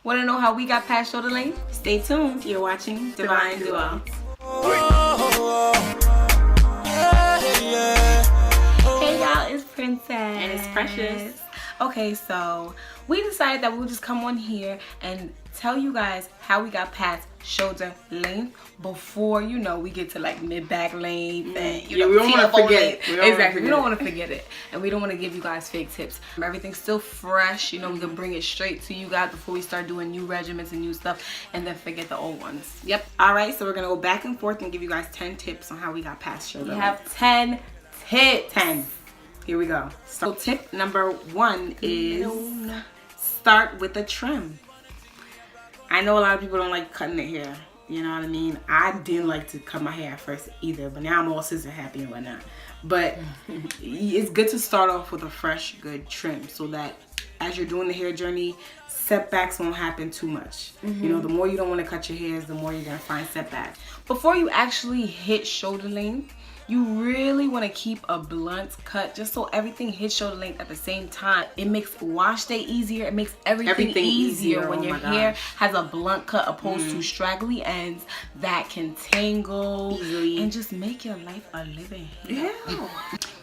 Want to know how we got past shoulder length? Stay tuned. You're watching Divine Duo. Hey y'all, it's Princess. And it's Precious. Okay, so we decided that we'll just come on here and tell you guys how we got past shoulder length before, you know, we get to like mid-back length and, we don't want to forget it. Exactly, we don't want to forget it. And we don't want to give you guys fake tips. Everything's still fresh, you know, we can bring it straight to you guys before we start doing new regimens and new stuff and then forget the old ones. Yep. Alright, so we're going to go back and forth and give you guys 10 tips on how we got past shoulder length. We have 10 tips. 10. Here we go. So tip number 1 is start with a trim. I know a lot of people don't like cutting their hair. You know what I mean? I didn't like to cut my hair at first either, but now I'm all scissor happy and whatnot. But it's good to start off with a fresh, good trim so that as you're doing the hair journey, setbacks won't happen too much. You know, the more you don't want to cut your hairs, the more you're going to find setbacks. Before you actually hit shoulder length, you really want to keep a blunt cut just so everything hits shoulder length at the same time. It makes wash day easier. It makes everything easier when your hair has a blunt cut opposed to straggly ends that can tangle easily and just make your life a living hell. Yeah.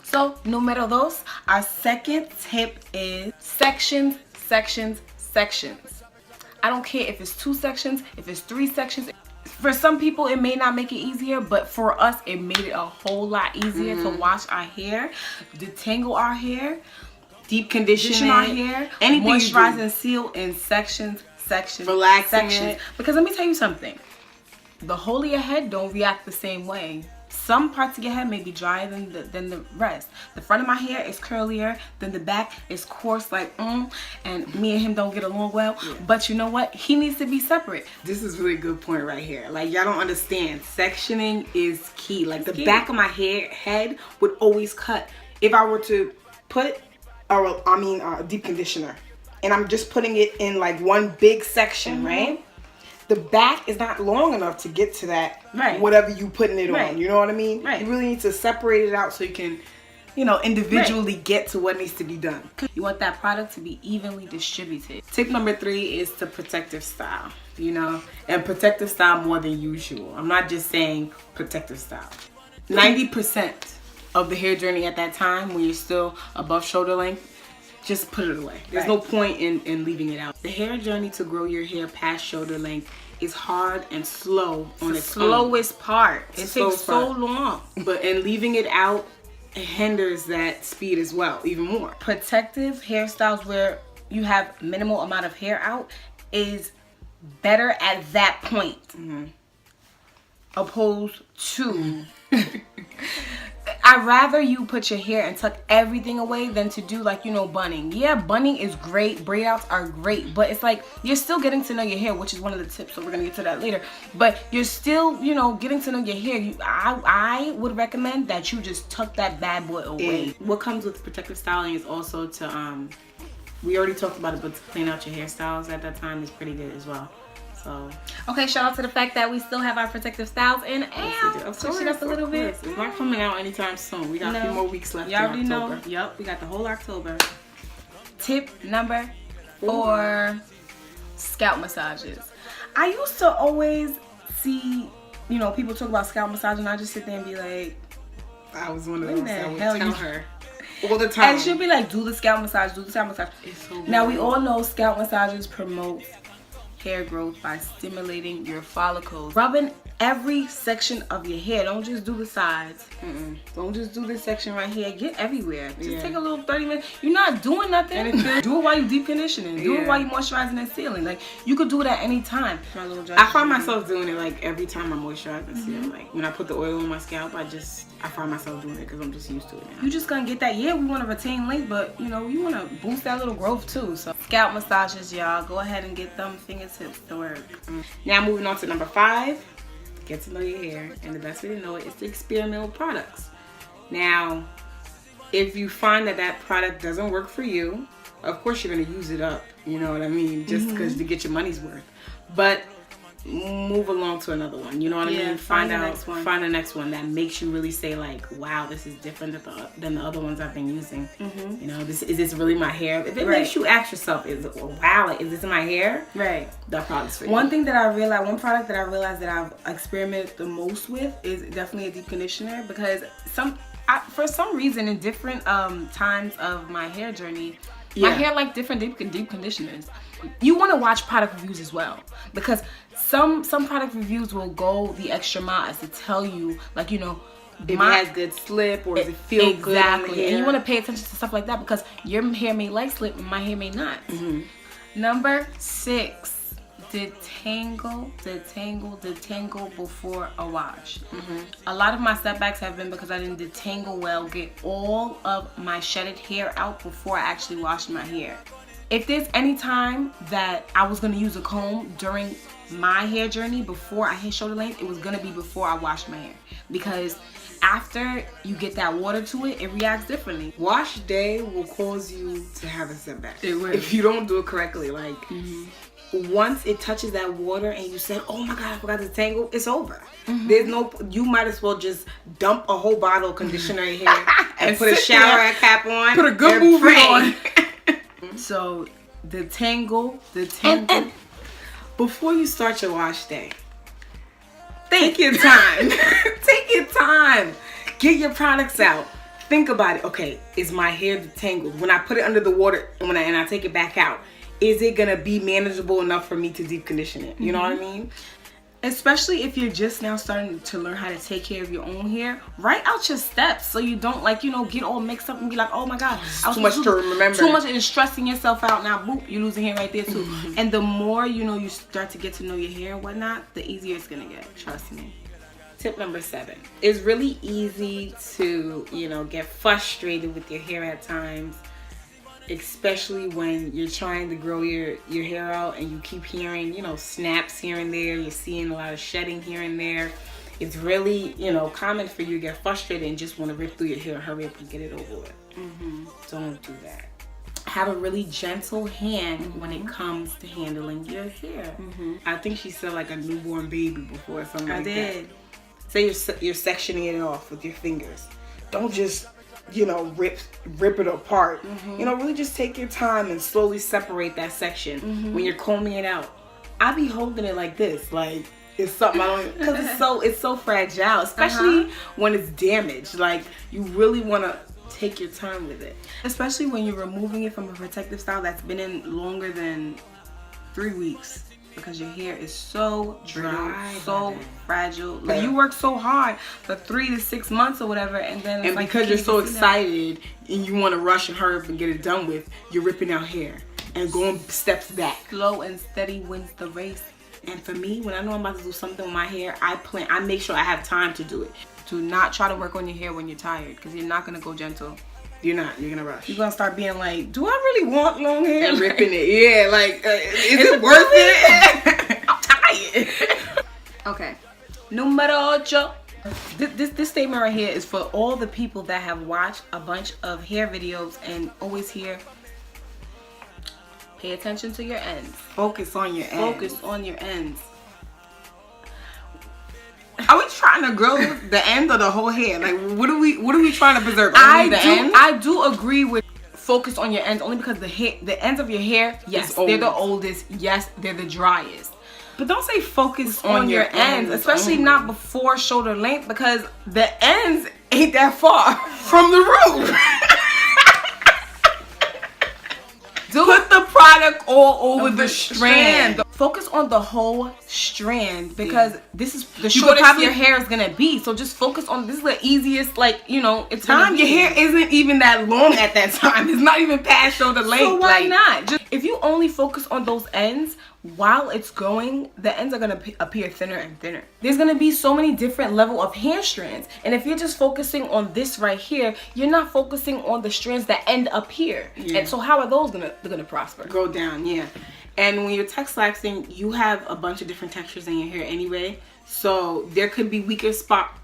So, número 2, our second tip is sections, sections, sections. I don't care if it's 2 sections, if it's 3 sections. For some people, it may not make it easier, but for us, it made it a whole lot easier to wash our hair, detangle our hair, deep condition our hair, anything moisturize and seal in sections, relax sections. Because let me tell you something, the whole of your head don't react the same way. Some parts of your head may be drier than the rest. The front of my hair is curlier than the back is coarse like and me and him don't get along well. Yeah. But you know what? He needs to be separate. This is really a good point right here. Like, y'all don't understand. Sectioning is key. Like, the back of my head would always cut. If I were to put, deep conditioner, and I'm just putting it in like one big section, right? The back is not long enough to get to that, whatever you putting it on. You know what I mean? Right. You really need to separate it out so you can, you know, individually get to what needs to be done. You want that product to be evenly distributed. Tip number 3 is to protective style, you know, and protective style more than usual. I'm not just saying protective style. 90% of the hair journey at that time when you're still above shoulder length, just put it away. There's no point in leaving it out. The hair journey to grow your hair past shoulder length is hard and slow on its slowest part. It takes so long. But in leaving it out, it hinders that speed as well, even more. Protective hairstyles where you have minimal amount of hair out is better at that point. Opposed to I'd rather you put your hair and tuck everything away than to do, like, you know, bunning. Yeah, bunning is great. Braid outs are great. But it's like, you're still getting to know your hair, which is one of the tips. So we're going to get to that later. But you're still, you know, getting to know your hair. I would recommend that you just tuck that bad boy away. And what comes with protective styling is also to, we already talked about it, but to clean out your hairstyles at that time is pretty good as well. So. Okay, shout out to the fact that we still have our protective styles in. Of course, it up a little bit. It's not coming out anytime soon. We got a few more weeks left. You already know. Yep, we got the whole October. Tip number 4, scalp massages. I used to always see, you know, people talk about scalp massage, and I just sit there and be like, I was one of those that would tell her all the time. And she'll be like, do the scalp massage, do the scalp massage. It's so now, we all know scalp massages promote hair growth by stimulating your follicles. Rubbing every section of your hair. Don't just do the sides. Don't just do this section right here. Get everywhere. Just take a little 30 minutes. You're not doing nothing. Do it while you deep conditioning. Do it while you moisturizing and sealing. Like, you could do it at any time. I find myself doing it like every time I moisturize and seal. Like, when I put the oil on my scalp, I find myself doing it because I'm just used to it now. You just gonna get that. Yeah, we want to retain length, but you know, you want to boost that little growth too. So scalp massages, y'all, go ahead and get them fingertips to work. Now moving on to number 5, get to know your hair, and the best way to know it is to experiment with products. Now, if you find that product doesn't work for you, of course you're gonna use it up. You know what I mean? Just because to get your money's worth. But move along to another one. You know what I mean? Find the next one that makes you really say like, wow, this is different than the other ones I've been using. You know, is this really my hair? If it makes you ask yourself, is this my hair? Right. That product's for you. One product that I realized that I've experimented the most with is definitely a deep conditioner, because for some reason in different times of my hair journey, my hair like different deep conditioners. You want to watch product reviews as well, because some product reviews will go the extra mile to tell you, like, you know, if it has good slip or does it feel good on the hair. And you want to pay attention to stuff like that, because your hair may like slip and my hair may not. Number 6, detangle before a wash. A lot of my setbacks have been because I didn't detangle well, get all of my shedded hair out before I actually washed my hair. If there's any time that I was going to use a comb during my hair journey before I hit shoulder length, it was going to be before I washed my hair, because after you get that water to it, it reacts differently. Wash day will cause you to have a setback. It will. If you don't do it correctly. Like, once it touches that water and you said, oh my God, I forgot to detangle, it's over. You might as well just dump a whole bottle of conditioner in here and put a shower cap on. Put a good movie on. So, detangle. And before you start your wash day, take your time. Take your time. Get your products out. Think about it. Okay, is my hair detangled? When I put it under the water and I take it back out, is it gonna be manageable enough for me to deep condition it? You know what I mean? Especially if you're just now starting to learn how to take care of your own hair, write out your steps so you don't, like, you know, get all mixed up and be like, oh my God, too much to remember. Too much and stressing yourself out. Now, boop, you're losing hair right there too. And the more, you know, you start to get to know your hair and whatnot, the easier it's gonna get. Trust me. Tip number 7. It's really easy to, you know, get frustrated with your hair at times, especially when you're trying to grow your hair out and you keep hearing, you know, snaps here and there. You're seeing a lot of shedding here and there. It's really, you know, common for you to get frustrated and just want to rip through your hair, hurry up and get it over with. Don't do that. Have a really gentle hand when it comes to handling your hair. I think she said like a newborn baby before, something like that. I did. Say you're sectioning it off with your fingers. Don't just, you know, rip it apart. You know, really just take your time and slowly separate that section when you're combing it out. I be holding it like this, like it's something I don't, because it's so fragile, especially when it's damaged. Like, you really want to take your time with it, especially when you're removing it from a protective style that's been in longer than 3 weeks. Because your hair is so dry, so fragile. Like, you work so hard for 3 to 6 months or whatever, and then it's like, because you're so excited and you want to rush and hurry up and get it done with, you're ripping out hair and going steps back. Slow and steady wins the race. And for me, when I know I'm about to do something with my hair, I make sure I have time to do it. Do not try to work on your hair when you're tired, because you're not gonna go gentle. You're gonna rush. You're gonna start being like, do I really want long hair? And ripping it. Yeah, like, is it worth it? I'm tired. Okay. Numero 8. This statement right here is for all the people that have watched a bunch of hair videos and always hear, pay attention to your ends. Focus on your ends. Focus on your ends. Are we trying to grow the end or the whole hair? Like, what are we trying to preserve? I do agree with focus on your ends, only because the ends of your hair, yes, they're the oldest. Yes, they're the driest. But don't say focus on your ends, especially not before shoulder length, because the ends ain't that far from the root. Put the product all over the strand. Focus on the whole strand, because this is the shortest your hair is gonna be. So just focus on, this is the easiest, like, you know, it's time. Your hair isn't even that long at that time. It's not even past shoulder length. So why not? Just, if you only focus on those ends while it's going, the ends are gonna appear thinner and thinner. There's gonna be so many different level of hair strands, and if you're just focusing on this right here, you're not focusing on the strands that end up here. And so how are those gonna prosper? Go down, yeah. And when you're Texlaxing, you have a bunch of different textures in your hair anyway. So there could be weaker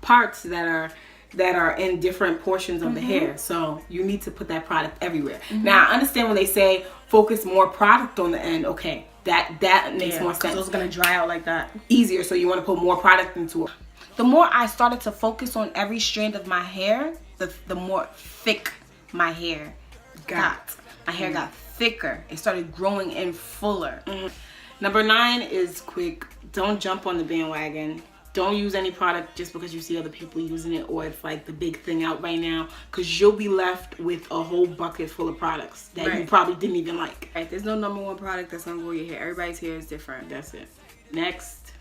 parts that are in different portions of the hair. So you need to put that product everywhere. Now, I understand when they say focus more product on the end. Okay, that makes more sense. It's gonna dry out like that. Easier, so you want to put more product into it. The more I started to focus on every strand of my hair, the more thick my hair got. My hair got thicker. It started growing in fuller. Number 9 is quick. Don't jump on the bandwagon. Don't use any product just because you see other people using it or it's like the big thing out right now, because you'll be left with a whole bucket full of products that you probably didn't even like. Right, there's no number one product that's gonna grow your hair. Everybody's hair is different. That's it. Next.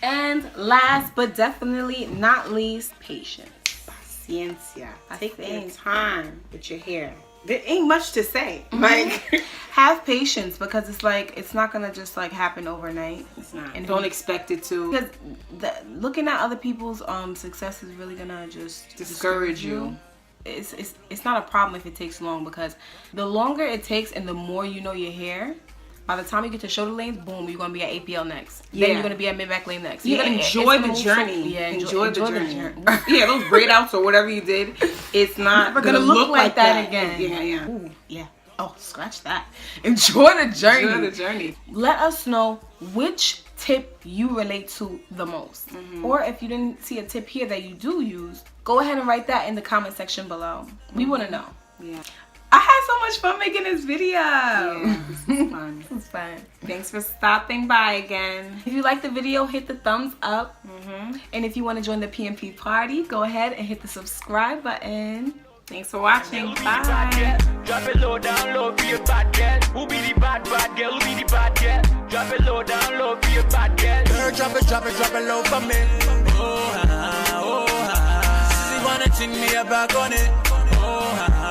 And last but definitely not least, patience. Paciencia. Take your Thanks. time with your hair. There ain't much to say. Like, have patience, because it's like, it's not gonna just like happen overnight. It's not. And don't expect it to. Because looking at other people's success is really gonna just discourage you. It's not a problem if it takes long, because the longer it takes and the more you know your hair, by the time you get to shoulder length, boom, you're gonna be at APL next. Then you're gonna be at mid-back lane next. Yeah, enjoy the journey. Yeah, enjoy the journey. Yeah, those braid outs or whatever you did, it's not gonna look like that again. Yeah. Ooh, yeah. Oh, scratch that. Enjoy the journey. Enjoy the journey. Let us know which tip you relate to the most. Or if you didn't see a tip here that you do use, go ahead and write that in the comment section below. We want to know. Yeah. I had so much fun making this video. Yeah, this was fun. This was fun. Thanks for stopping by again. If you like the video, hit the thumbs up. And if you want to join the PMP party, go ahead and hit the subscribe button. Thanks for watching. Bye. Drop it low, down low, be a bad girl. Who be the bad girl? Who be the bad girl? Drop it low, down low, be a bad girl. Girl, drop it low for me. Oh, ha, oh, ha. She wanna ting me a back on it. Oh, ha.